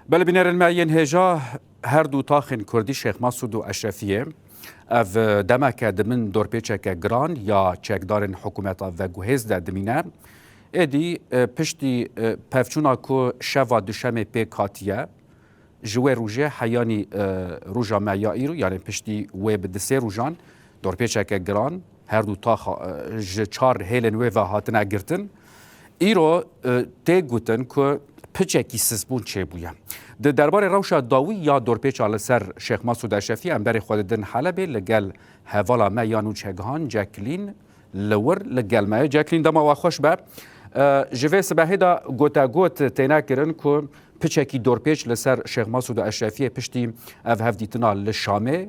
بله بینر المعین هجا هر دو تاخن کردی شیخ مسعود و اشرفیه اف دمک دمن دور پیچک گران یا چکدارن حکومت و گوهز ده دمینه ادی پشتی پفچونا کو شوا دوشمه پی کاتیه جوه روژه حیانی روژا معیاری رو یعنی پشتی و بدسه روژان دور پیچک گران هر دو تاخ چار هیلن و هاتن اگرتن ایرو تی گوتن که پچکی سسبون چه بویم ده درباره روشا داوی یا دورپیچ آل سر شیخ مسعود اشرفی امبر خوددن حلبه لگل هوالا ما یانو چگهان جاکلین لور لگل ما جاکلین دما و خوش به جوه سباهی دا گوتا گوت تینا کرن که پچکی دورپیچ لسر شیخ مسعود اشرفی پشتی اف هفدیتنا لشامه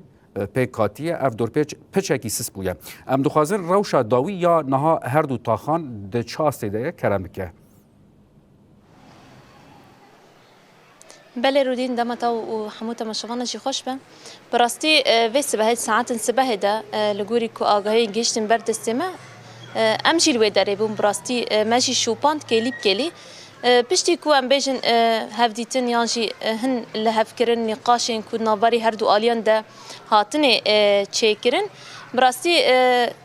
پی کاتیه اف دورپیچ پچکی سس بویم ام دخوازن روشا داوی یا نها هر دو تاخان ده چاسته ده کرمکه بله رودین دمتا و حموتا مشغانه جی خوش به براستی ویس به هید ساعت سبه ده لگوری که آگاهی گشتن برد استمه امشی الوی داره بون براستی ماشی شوپاند کلیب کلی پشتی کو ام بیجن هفدیتن یانجی هن لهف کرن نقاشین کو ناباری هر دو آلیان ده هاتنه چه کرن براستی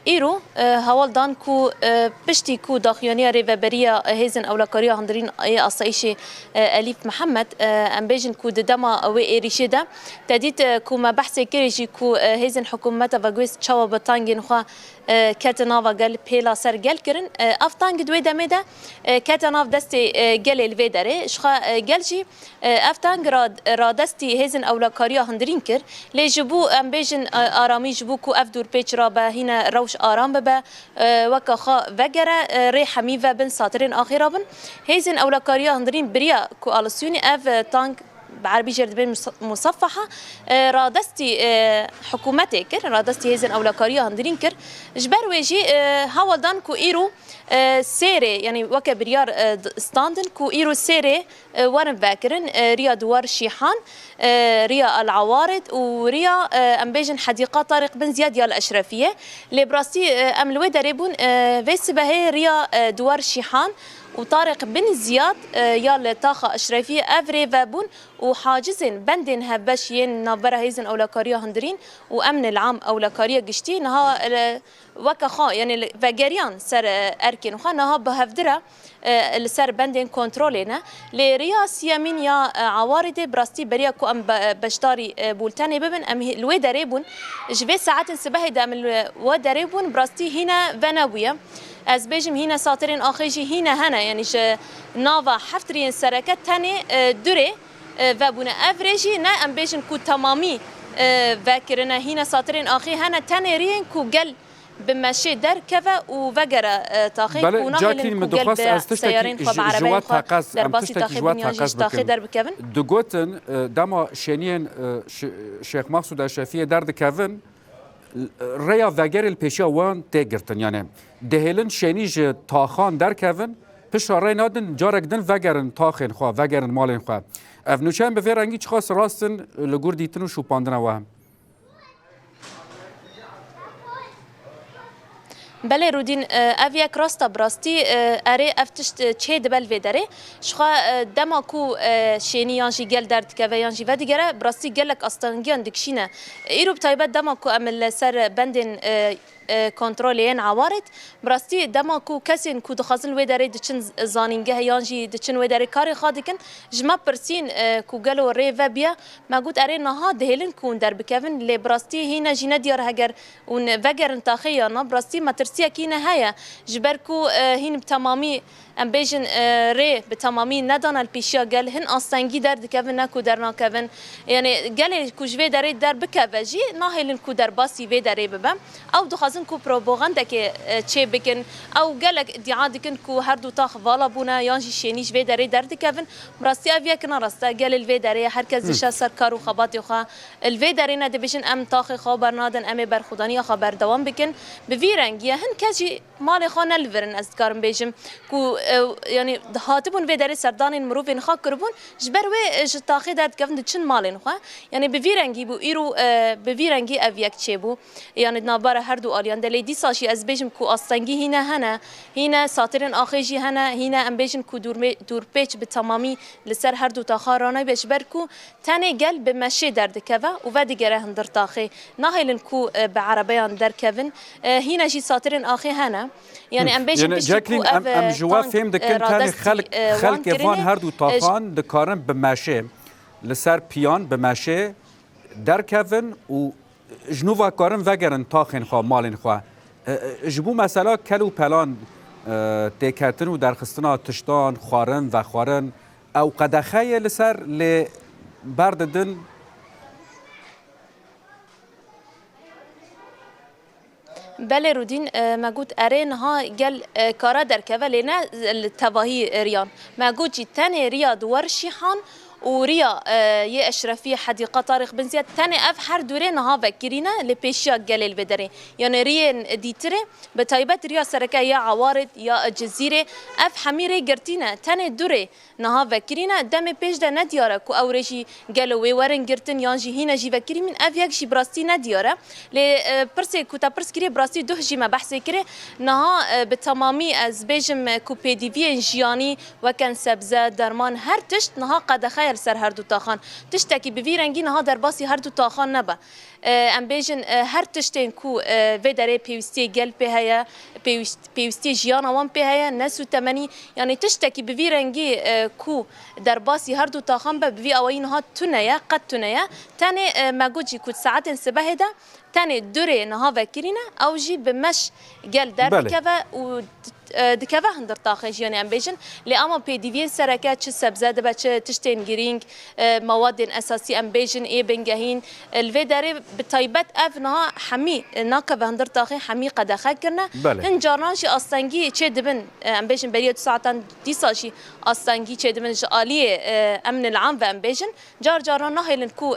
ایرو حوال دان کو پشتی کو داخیانی ریوبریا هیزن اولکاریا هندرین ای آسایش الیف محمد ام بیجن کو دما و ایریشه ده تدید کو ما بحث کریجی کو هیزن حکومت و گویس چاو بتانگین خو کتناو گل پیلا سر گل کرن افتانگ دوی دمه ده کتناو دست گل الوی داره شخا گلجی افتانگ را دستی هیزن اولکاریا هندرین کر لیجبو ام بیجن آرامی جبو کو اف دور پیچ را به هنا روش آرام به وکا خا وگره ری حمی و بن ساترین آخرا بن هیزن اولکاریا هندرین بریا کو آلسیونی اف تانگ بعربي جردبين مصفحة رادستي حكومتي كر رادستي هزن أولكارية هندرين كر جبر ويجي هاولدان كو إيرو سيري يعني وكا بريار ستاندن كو إيرو سيري ورن باكرن ريا دوار شيحان ريا العوارض وريا أمبيجن حديقة طارق بن زياد يا الأشرفية لبراستي أملوي داريبون فيس بهي ريا دوار شيحان وطارق بن زياد يا طاقة أشرفية أفري فابون وحاجزين بندن هبشين نابرة هيزن أولكارية هندرين وأمن العام أولكارية قشتي نها وكخا يعني فجريان سر أركين وخا نها بهفدرة السر بندن كنترولنا لرياس يمين يا عوارض براستي بريا كو أم بشتاري بولتاني ببن أم الوي دريبون جبي ساعات سبه دام الوي دريبون براستي هنا فناوية از بیشم هینا ساترین آخیجی هینا هنه یعنی ش نوا حفترین سرکت تنه دوره و بونه افریجی نه ام بیشم کو تمامی و کرنه هینا ساترین آخی هنه تنه رین کو گل بمشي در كفا وفجر تاخي وناهل كوجل بسيارين خب عربي در باسی تاخي بنياجي تاخي در بكفن دقوتن دما شنين شيخ مسعود اشرفي درد كفن ریا وگر الپیشا وان تگرتن یعنی دهلن شنیج تاخان در کون پش رای نادن جارک دن وگرن تاخن خوا وگرن مالن خوا افنوچن به فرنگی چخاص راستن لگور دیتن و شوپاندن وهم بله رودین اویک راستا براستی اره افتشت چه دبل و داره شخا دما کو شینی یانجی گل درد که و یانجی و دیگره براستی گلک استانگیان دکشینه ایرو بتایبت دما کو عمل سر بندن کنترلین عوارض براستی دما کو کسین کو دخازن و داره دچن زانینگه یانجی دچن و داره کاری خادکن جما پرسین کو گلو ری و بیا مگود اره نها دهلن کون در بکون لی براستی هینا جینا دیار هگر اون وگر انتاخیانا براستی مترسیه کینه هیا جبرکو هین بتمامی ام بیجن ری بتمامی ندان الپیشیا گل هن آستانگی در دکون نکو در ناکون یعنی گل کوجوی داره در بکوجی ناهلن کو در باسی و داره ببم او دخازن کو پروپاگاندا که چه بکن او گلک ادعا دکن کو هر دو تاخ والا بونا یانجی شینیش و داره در دکون براستی اویا کنا راستا گل الوی داره هر کس دش سرکار و خباتی خو الوی داره ند بیشن ام تاخ خبر نادن ام بر خدانی خبر دوام بکن به وی رنگی هن کجی مال خانه الورن از کارم بیشم کو يعني هاتبون في داري سردان مروفين خا كربون جبر و جتاخي داد كفن تشن مالين خا يعني بفيرنجي بو ايرو بفيرنجي افيك تشيبو يعني نابره هردو اليان دلي دي ساشي از بيجم كو استنجي هنا ساترن اخيجي هنا ام بيجن كو دور بيج بتمامي لسر هردو تاخارانه بجبركو تاني قل بمشي درد كفا وفادي جره هندر تاخي ناهيلن كو بعربيان در كفن هنا جي ساترن اخي هنا يعني ام بيجن يعني جاكلين ام جواب فهم دكن تاني خلق فان هردو تاخان دكارن بمشي لسر پیان بمشي در كفن و جنوبا کارن وگرن تاخین خواه مالین خواه جبو مثلا کلو پلان تکتن و درخستنا تشتان خوارن و خوارن او قدخه لسر لبرددن بله رودین مگود ارین ها گل کارا در که ولی نه التواهی ریان مگود جی تنه ریا دورشی هان وريا يا اشرفيه حديقه طارق بن زياد ثاني اف حر دورين ها فكرينا لبيشيا جليل بدري يعني ريان ديتري بتايبت ريا سركه يا عوارض يا الجزيره اف حميري قرتينا ثاني دوري نها فكرينا دم بيش ده ندياره كو اوريجي قالوا ورن قرتن يانجي هنا جي فكري من اف يكشي براستي ندياره ل برسي كوتا برسكري براستي دوهجي ما بحثي كري نها بتمامي از بيجم كو بي دي في جياني وكان سبزه درمان هر تشت نها قد خير سر هر دو تاخان تشتكي بفيرنجي نها درباسي هر دو تاخان نبا ام بيجن هر تشتين كو في داري بيوستي قلب بهايا بيوستي جيانا وان بهايا ناس وتمني يعني تشتكي بفيرنجي كو درباسي هر دو تاخان بفي اوينها تنيا قد تنيا تاني ماجوجي كو ساعات سبهدا تاني دوري نها فكرينا او جي بمش قال دار كذا و دكافه هندر طاخش يعني ام بيجن لاما بي دي في سركات تش سبزه دبا تشتين جرينج مواد اساسيه ام بيجن اي بنجهين الفيداري بطيبات افنها حمي ناقه هندر طاخي حمي قد خكرنا هن جارناشي اصلنجي تشي دبن ام بيجن بريد ساعتان دي ساشي اصلنجي تشي دبن جاليه امن العام و ام بيجن جارنا هيلن كو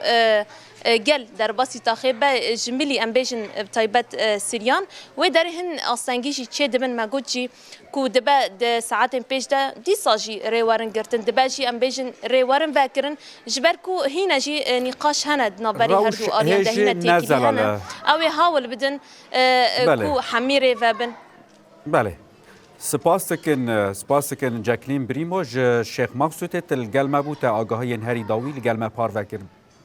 قل در باسی تاخیبه جملی امبیشن بطیبت سریان و در هن آسانگیشی چه دبن مگوچی کو دبا ساعت پیش ده دی ساجی ریوارن گرتن دبا جی امبیشن ریوارن وکرن جبر کو هینا جی نقاش هند نابری هر دو آلیان ده هینا تیکی هنه اوی هاول بدن کو حمیره وبن بله سپاسکن جاکلین بریموج شیخ مقصود تل گلمه بوده آگاهی هری داوی گلمه پار وکر